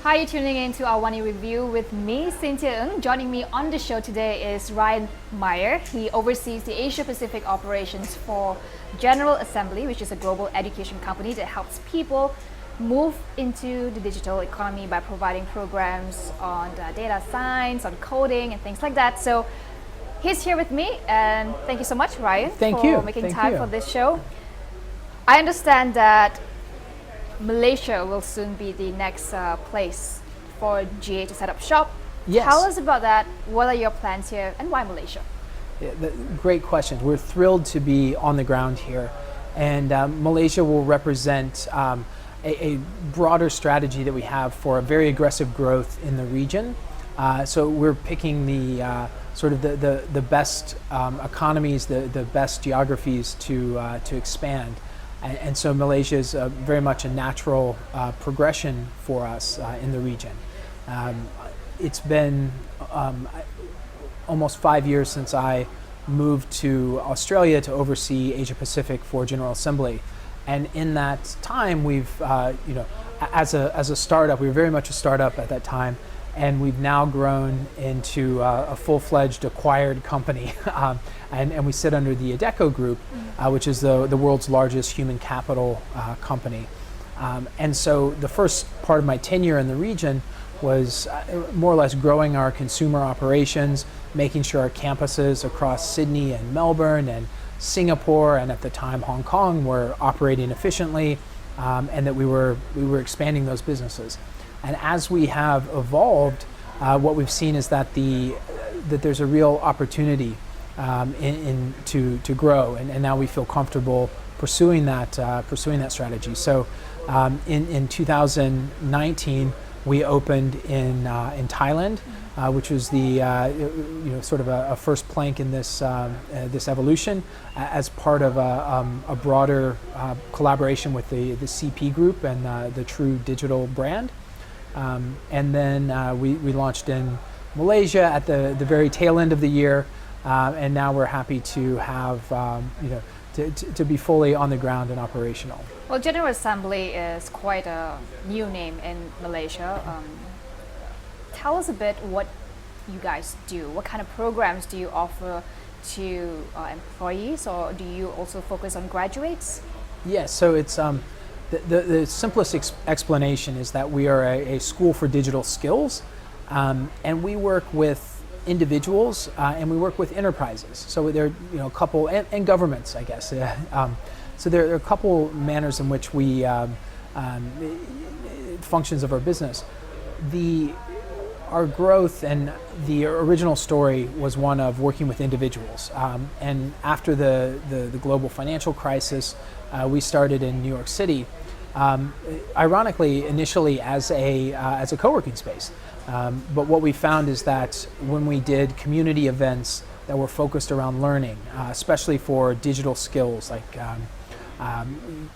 Hi, you're tuning in to AWANI Review with me, Cynthia Ng. Joining me on the show today is Meyer. He oversees the Asia Pacific operations for General Assembly, which is a global education company that helps people move into the digital economy by providing programs on data science, on coding, and things like that. So he's here with me, and thank you so much, Ryan, for making time for this show. I understand that Malaysia will soon be the next place for GA to set up shop. Yes. Tell us about that. What are your plans here and why Malaysia? Yeah, great questions. We're thrilled to be on the ground here, and Malaysia will represent a broader strategy that we have for a very aggressive growth in the region. So we're picking the sort of the best economies, the best geographies to expand. And so Malaysia is very much a natural progression for us in the region. It's been almost 5 years since I moved to Australia to oversee Asia Pacific for General Assembly. And in that time, we've, as a startup, we were very much a startup at that time, and we've now grown into a full-fledged acquired company. And we sit under the Adecco Group, which is the world's largest human capital company. And so the first part of my tenure in the region was more or less growing our consumer operations, making sure our campuses across Sydney and Melbourne and Singapore and at the time Hong Kong were operating efficiently, and that we were expanding those businesses. And as we have evolved, what we've seen is that that there's a real opportunity to grow, and now we feel comfortable pursuing that strategy. So in 2019, we opened in Thailand, which was the sort of a first plank in this evolution as part of a broader collaboration with the CP Group and the True Digital brand. And then we launched in Malaysia at the very tail end of the year, and now we're happy to have to be fully on the ground and operational. Well, General Assembly is quite a new name in Malaysia. Tell us a bit what you guys do. What kind of programs do you offer to employees, or do you also focus on graduates? Yes, so it's the simplest explanation is that we are a school for digital skills, and we work with individuals and we work with enterprises. So there are a couple, and governments, I guess. So there are a couple manners in which we functions of our business. Our growth and the original story was one of working with individuals. And after the global financial crisis, we started in New York City. Ironically, initially as a co-working space. But what we found is that when we did community events that were focused around learning, especially for digital skills like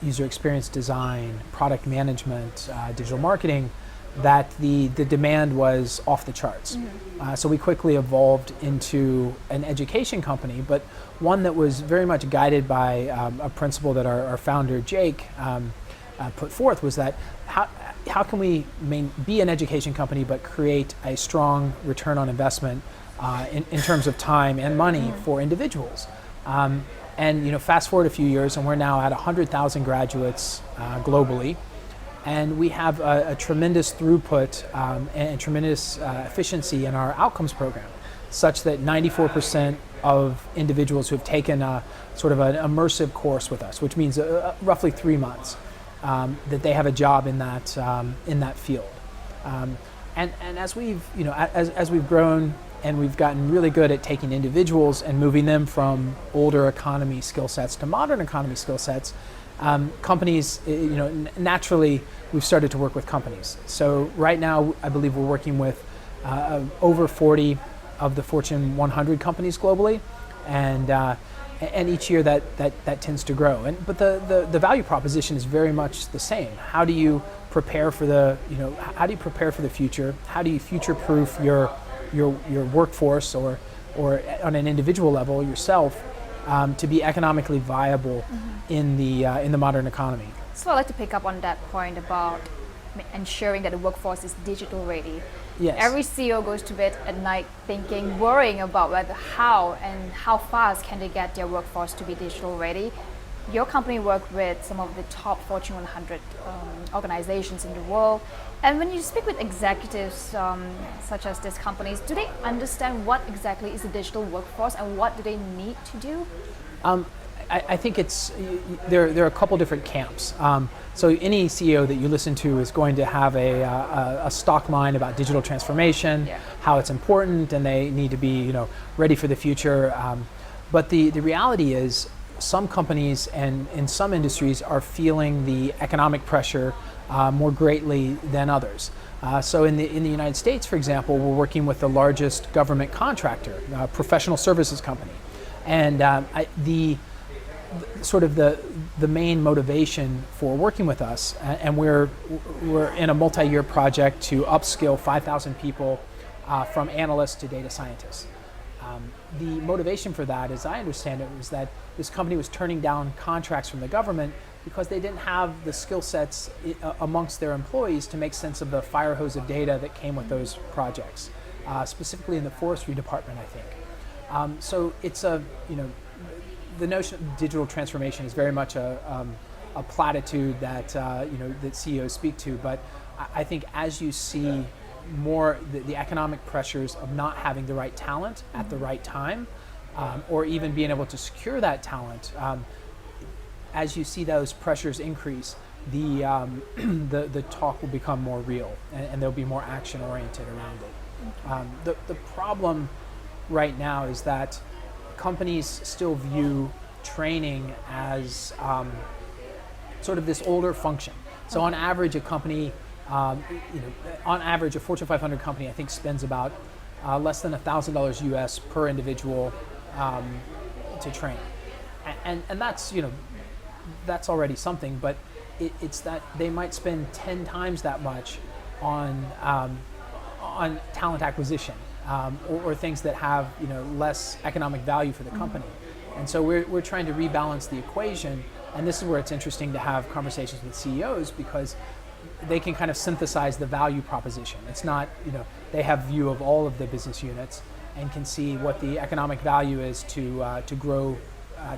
user experience design, product management, digital marketing, that the demand was off the charts. Mm-hmm. So we quickly evolved into an education company, but one that was very much guided by a principle that our founder, Jake, put forth, was that how can we be an education company but create a strong return on investment in terms of time and money for individuals. And fast forward a few years, and we're now at 100,000 graduates globally. And we have a tremendous throughput and tremendous efficiency in our outcomes program, such that 94% of individuals who have taken a sort of an immersive course with us, which means roughly 3 months, that they have a job in that field. And as we've as we've grown and we've gotten really good at taking individuals and moving them from older economy skill sets to modern economy skill sets, companies, naturally we've started to work with companies. So right now, I believe we're working with over 40 of the Fortune 100 companies globally, and each year that tends to grow. But the value proposition is very much the same. How do you prepare for the future? How do you future-proof your workforce or on an individual level yourself to be economically viable in the modern economy? So I'd like to pick up on that point about ensuring that the workforce is digital ready. Yes. Every CEO goes to bed at night thinking, worrying about whether how fast can they get their workforce to be digital ready. Your company works with some of the top Fortune 100 organizations in the world. And when you speak with executives such as these companies, do they understand what exactly is the digital workforce and what do they need to do? I think there are a couple different camps. So any CEO that you listen to is going to have a stock line about digital transformation, how it's important, and they need to be ready for the future. But the reality is, some companies and in some industries are feeling the economic pressure more greatly than others. So in the United States, for example, we're working with the largest government contractor, a professional services company, and the main motivation for working with us, and we're in a multi-year project to upskill 5,000 people from analysts to data scientists. The motivation for that, as I understand it, was that this company was turning down contracts from the government because they didn't have the skill sets amongst their employees to make sense of the fire hose of data that came with those projects, specifically in the forestry department, I think. So it's the notion of digital transformation is very much a platitude that that CEOs speak to, but I think as you see more the economic pressures of not having the right talent at the right time, or even being able to secure that talent, as you see those pressures increase, the talk will become more real, and there'll be more action oriented around it. The problem right now is that companies still view training as sort of this older function. So on average, a company, on average, a Fortune 500 company, I think, spends about less than $1,000 US per individual to train, and that's that's already something. But it's that they might spend 10 times that much on talent acquisition or things that have less economic value for the company. And so we're trying to rebalance the equation, and this is where it's interesting to have conversations with CEOs, because they can kind of synthesize the value proposition. It's not, they have view of all of the business units and can see what the economic value is to grow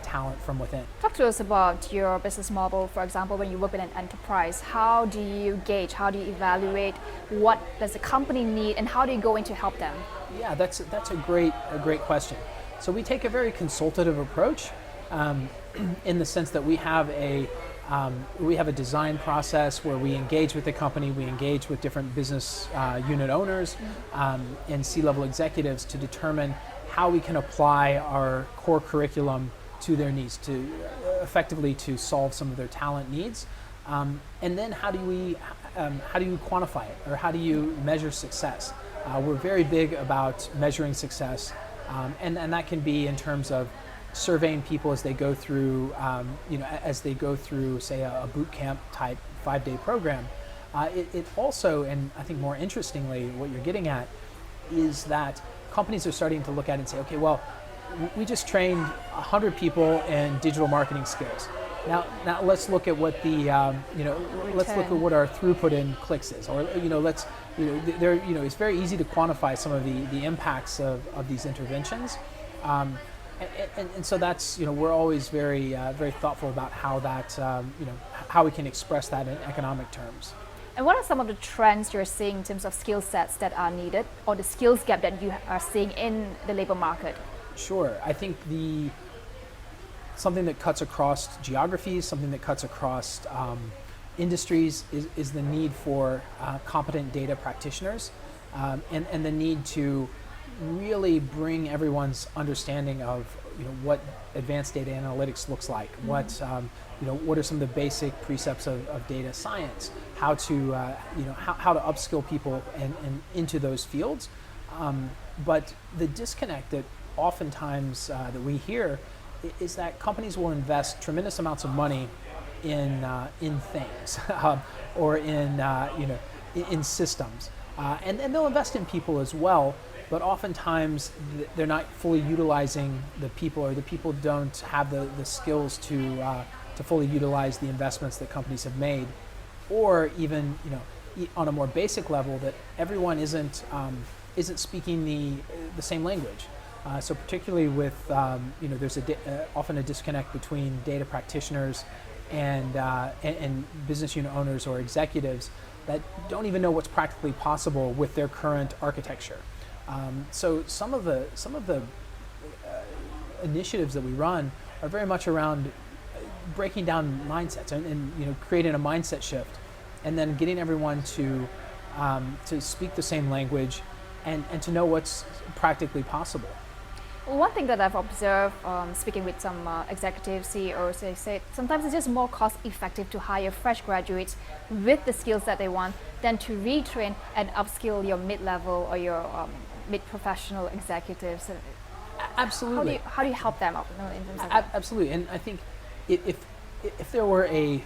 talent from within. Talk to us about your business model. For example, when you work with an enterprise, how do you gauge, how do you evaluate, what does the company need, and how do you go in to help them? Yeah, that's a great question. So we take a very consultative approach, in the sense that we have a design process where we engage with the company, we engage with different business unit owners and C-level executives to determine how we can apply our core curriculum to their needs, to effectively to solve some of their talent needs. And then how do you quantify it, or how do you measure success? We're very big about measuring success, and that can be in terms of surveying people as they go through, say, a boot camp type 5-day program. It also, and I think more interestingly, what you're getting at is that companies are starting to look at it and say, okay, well, we just trained 100 people in digital marketing skills. Now let's look at what the let's look at what our throughput in clicks is, or it's very easy to quantify some of the impacts of these interventions. And so that's, we're always very thoughtful about how that, how we can express that in economic terms. And what are some of the trends you're seeing in terms of skill sets that are needed, or the skills gap that you are seeing in the labor market? Sure. I think something that cuts across geographies, something that cuts across industries is the need for competent data practitioners, and the need to really bring everyone's understanding of what advanced data analytics looks like, what are some of the basic precepts of data science, how to upskill people and into those fields. But the disconnect that oftentimes that we hear is that companies will invest tremendous amounts of money in things or in systems, and they'll invest in people as well. But oftentimes they're not fully utilizing the people, or the people don't have the skills to fully utilize the investments that companies have made, or even on a more basic level, that everyone isn't speaking the same language. So particularly with there's often a disconnect between data practitioners and business unit owners or executives that don't even know what's practically possible with their current architecture. So some of the initiatives that we run are very much around breaking down mindsets and creating a mindset shift, and then getting everyone to speak the same language and to know what's practically possible. One thing that I've observed speaking with some executive CEOs, they say sometimes it's just more cost effective to hire fresh graduates with the skills that they want than to retrain and upskill your mid-level or your mid-professional executives. Absolutely. How do you help them out in terms of that? Absolutely, and I think if there were a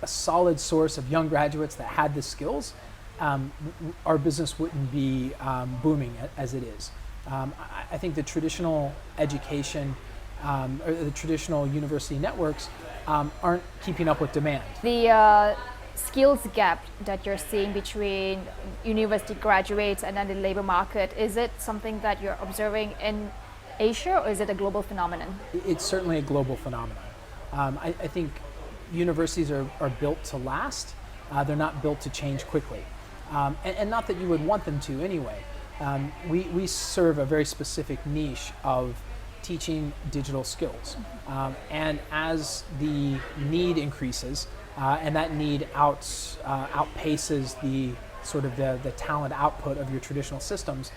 solid source of young graduates that had the skills, our business wouldn't be booming as it is. I think the traditional education or the traditional university networks aren't keeping up with demand. The skills gap that you're seeing between university graduates and then the labor market, is it something that you're observing in Asia, or is it a global phenomenon? It's certainly a global phenomenon. I think universities are built to last. They're not built to change quickly. And not that you would want them to anyway. We serve a very specific niche of teaching digital skills. And as the need increases, and that need outpaces the sort of the talent output of your traditional systems,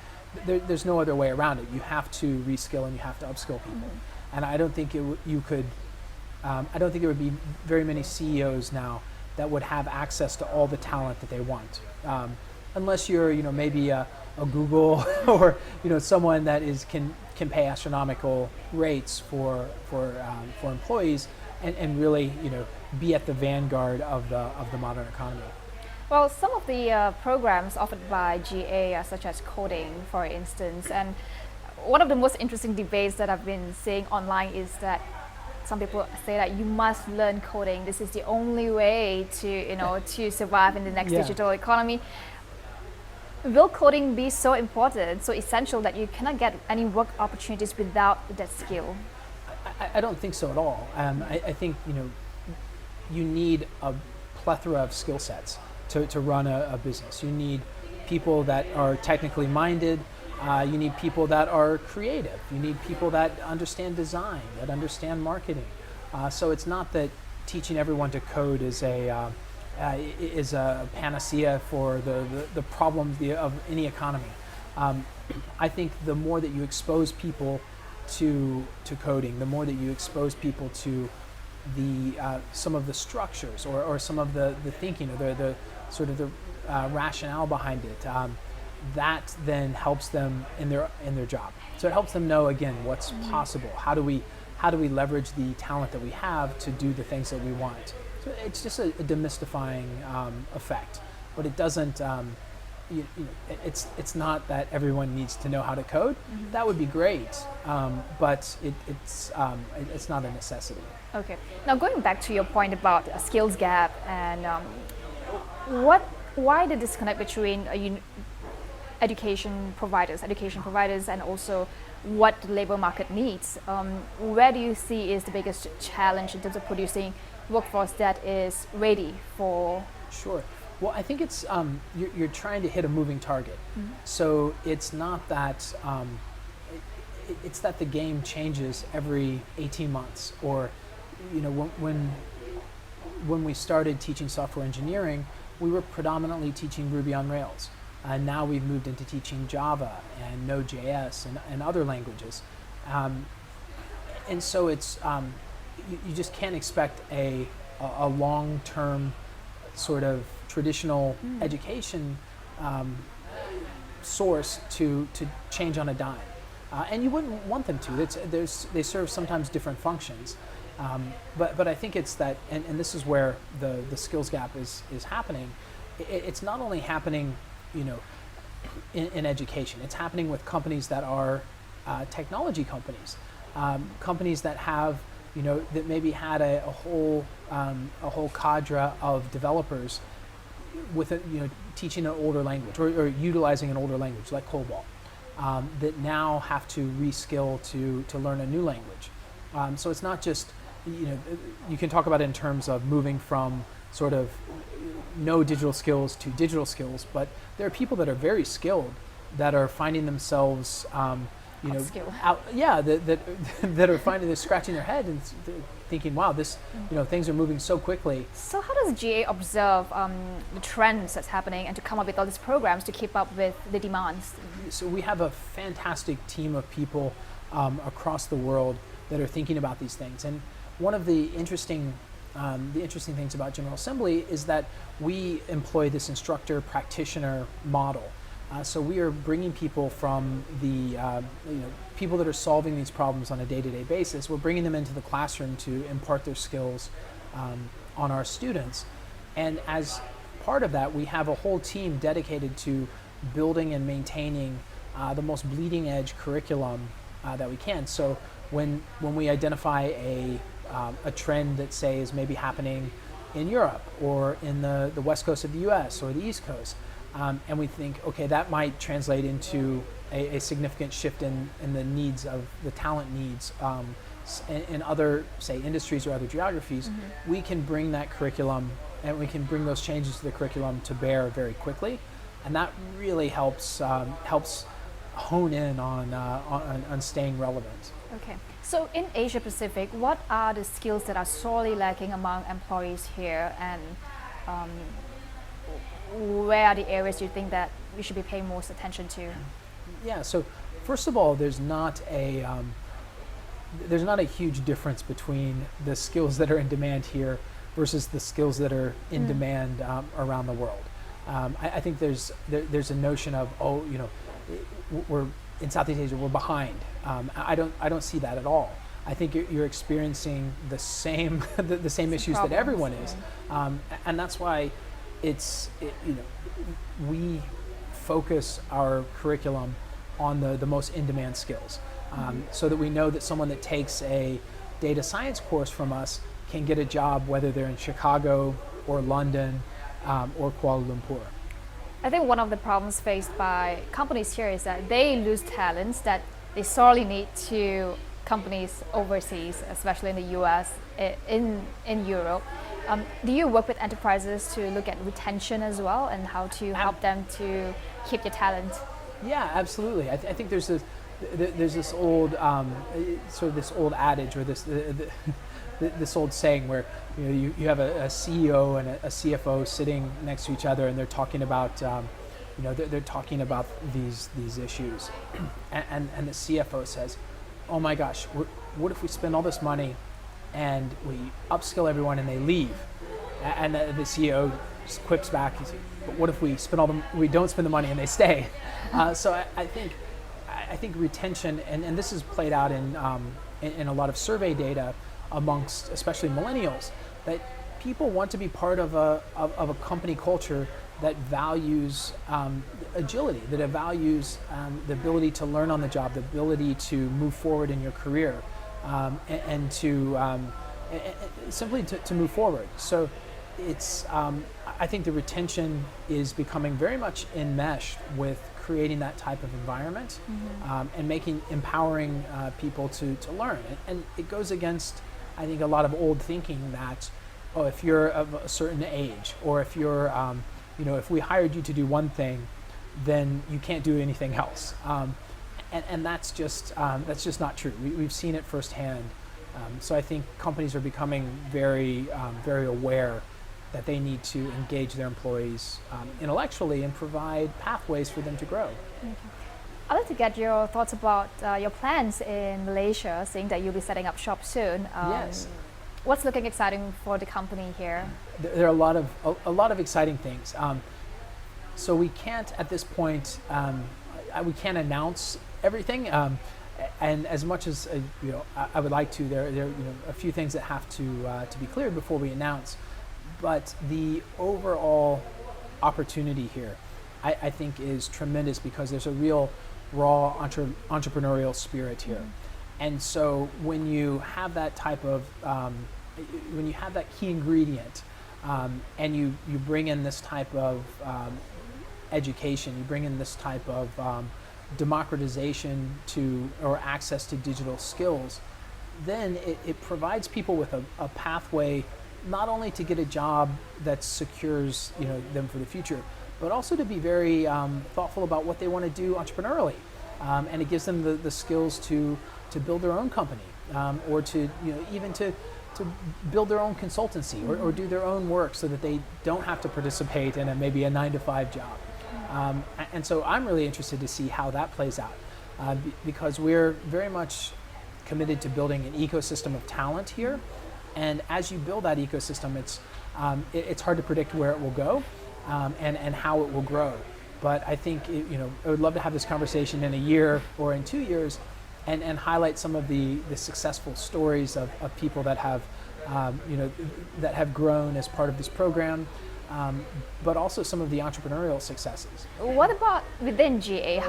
there's no other way around it. You have to reskill and you have to upskill people. And I don't think I don't think there would be very many CEOs now that would have access to all the talent that they want, unless you're maybe a Google or someone that can pay astronomical rates for employees and really be at the vanguard of the modern economy. Well, some of the programs offered by GA are such as coding, for instance, and one of the most interesting debates that I've been seeing online is that some people say that you must learn coding. This is the only way to survive in the next digital economy. Will coding be so important, so essential that you cannot get any work opportunities without that skill? I don't think so at all. I think you need a plethora of skill sets to run a business. You need people that are technically minded. You need people that are creative. You need people that understand design, that understand marketing. So it's not that teaching everyone to code is a panacea for the problems of any economy. I think the more that you expose people to coding, the more that you expose people to some of the structures or some of the thinking or the sort of the rationale behind it, that then helps them in their job. So it helps them know again what's possible. How do we leverage the talent that we have to do the things that we want? So it's just a demystifying effect, but it doesn't. It's not that everyone needs to know how to code. That would be great, but it's not a necessity. Okay. Now going back to your point about a skills gap and why the disconnect between education providers and also what the labor market needs? Where do you see is the biggest challenge in terms of producing workforce that is ready for? Sure. Well, I think it's you're trying to hit a moving target. So it's not that it's that the game changes every 18 months, or when we started teaching software engineering, we were predominantly teaching Ruby on Rails. And now we've moved into teaching Java and Node.js and other languages. And so it's you just can't expect a long-term sort of traditional education source to change on a dime. And you wouldn't want them to. They serve sometimes different functions. But I think it's that, and this is where the skills gap is happening. It's not only happening in education. It's happening with companies that are technology companies, companies that have that maybe had a whole cadre of developers with teaching an older language or utilizing an older language like COBOL, that now have to reskill to learn a new language. So it's not just, you can talk about it in terms of moving from sort of no digital skills to digital skills, but there are people that are very skilled that are finding themselves, that are finding they're scratching their head and thinking, wow, this, things are moving so quickly. So how does GA observe the trends that's happening and to come up with all these programs to keep up with the demands? So we have a fantastic team of people across the world that are thinking about these things. And one of the interesting things about General Assembly is that we employ this instructor practitioner model. So we are bringing people from the people that are solving these problems on a day-to-day basis. We're bringing them into the classroom to impart their skills on our students. And as part of that, we have a whole team dedicated to building and maintaining the most bleeding edge curriculum that we can. So when we identify a trend that, say, is maybe happening in Europe or in the west coast of the US or the east coast, and we think, okay, that might translate into a significant shift in the needs of the talent needs in other, say, industries or other geographies, we can bring that curriculum and we can bring those changes to the curriculum to bear very quickly, and that really helps hone in on staying relevant. Okay. So in Asia Pacific, what are the skills that are sorely lacking among employees here, and where are the areas you think that we should be paying most attention to? Yeah. So first of all, there's not a huge difference between the skills that are in demand here versus the skills that are in demand around the world. I think there's a notion of, we're in Southeast Asia, we're behind. I don't see that at all. I think you're experiencing the same the same issues that everyone is, and that's why we focus our curriculum on the most in-demand skills, so that we know that someone that takes a data science course from us can get a job whether they're in Chicago or London or Kuala Lumpur. I think one of the problems faced by companies here is that they lose talents that they sorely need to companies overseas, especially in the US, in Europe. Do you work with enterprises to look at retention as well and how to help them to keep their talent? Yeah, absolutely. I think there's this old sort of this old adage or this old saying where you have a CEO and a CFO sitting next to each other, and they're talking about they're talking about these issues, and the CFO says, "Oh my gosh, what if we spend all this money and we upskill everyone and they leave?" And the CEO just quips back, he's like, "But what if we don't spend the money and they stay?" So I think retention, and this is played out in a lot of survey data amongst especially millennials, that people want to be part of a company culture that values agility, that it values the ability to learn on the job, the ability to move forward in your career, and to simply to move forward. So it's I think the retention is becoming very much enmeshed with creating that type of environment, and empowering people to learn. And it goes against, I think, a lot of old thinking that, if you're of a certain age, or if you're, if we hired you to do one thing, then you can't do anything else. And that's just not true. We've seen it firsthand. So I think companies are becoming very, very aware that they need to engage their employees intellectually and provide pathways for them to grow. Okay. I'd like to get your thoughts about your plans in Malaysia, seeing that you'll be setting up shop soon. Yes. What's looking exciting for the company here? There are a lot of exciting things. So we can't at this point we can't announce everything. And as much as I would like to, there are a few things that have to be cleared before we announce. But the overall opportunity here, I think, is tremendous because there's a real raw entrepreneurial spirit here. And so when you have that type of, when you have that key ingredient, and you bring in this type of education, you bring in this type of democratization to or access to digital skills, then it provides people with a pathway not only to get a job that secures them for the future, but also to be very thoughtful about what they want to do entrepreneurially, and it gives them the skills to build their own company, or to even to build their own consultancy, or do their own work so that they don't have to participate in maybe a 9-to-5 job. And so I'm really interested to see how that plays out, because we're very much committed to building an ecosystem of talent here. And as you build that ecosystem, it's hard to predict where it will go, and how it will grow. But I think I would love to have this conversation in a year or in 2 years, and highlight some of the successful stories of people that have that have grown as part of this program, but also some of the entrepreneurial successes. What about within GA?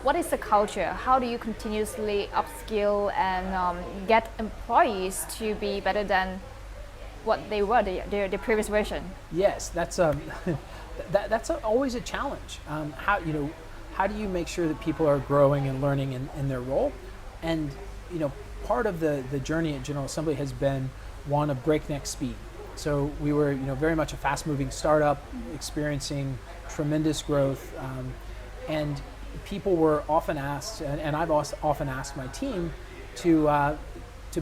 What is the culture? How do you continuously upskill and get employees to be better than what they were, the previous version? Yes, that's always a challenge. How do you make sure that people are growing and learning in their role? And part of the journey at General Assembly has been one of breakneck speed. So we were very much a fast-moving startup, experiencing tremendous growth, and people were often asked, and I've often asked my team to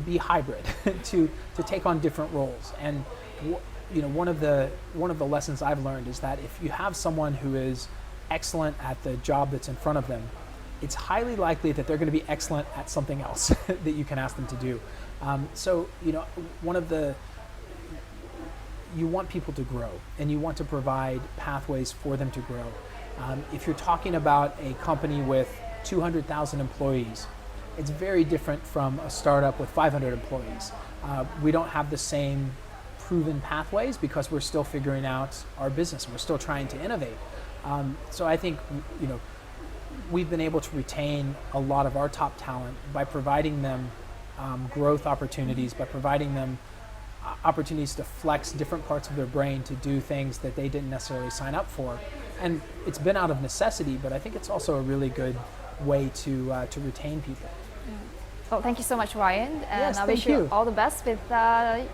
be hybrid, to take on different roles. And one of the lessons I've learned is that if you have someone who is excellent at the job that's in front of them, it's highly likely that they're going to be excellent at something else that you can ask them to do. So you want people to grow, and you want to provide pathways for them to grow. If you're talking about a company with 200,000 employees, it's very different from a startup with 500 employees. We don't have the same proven pathways because we're still figuring out our business, and we're still trying to innovate. So I think we've been able to retain a lot of our top talent by providing them growth opportunities, by providing them opportunities to flex different parts of their brain to do things that they didn't necessarily sign up for. And it's been out of necessity, but I think it's also a really good way to retain people. Well, thank you so much, Ryan, and Yes, I wish thank you you. all the best with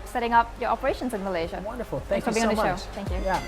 setting up your operations in Malaysia. Wonderful. Thanks for being so on the much. show. Thank you. Yeah.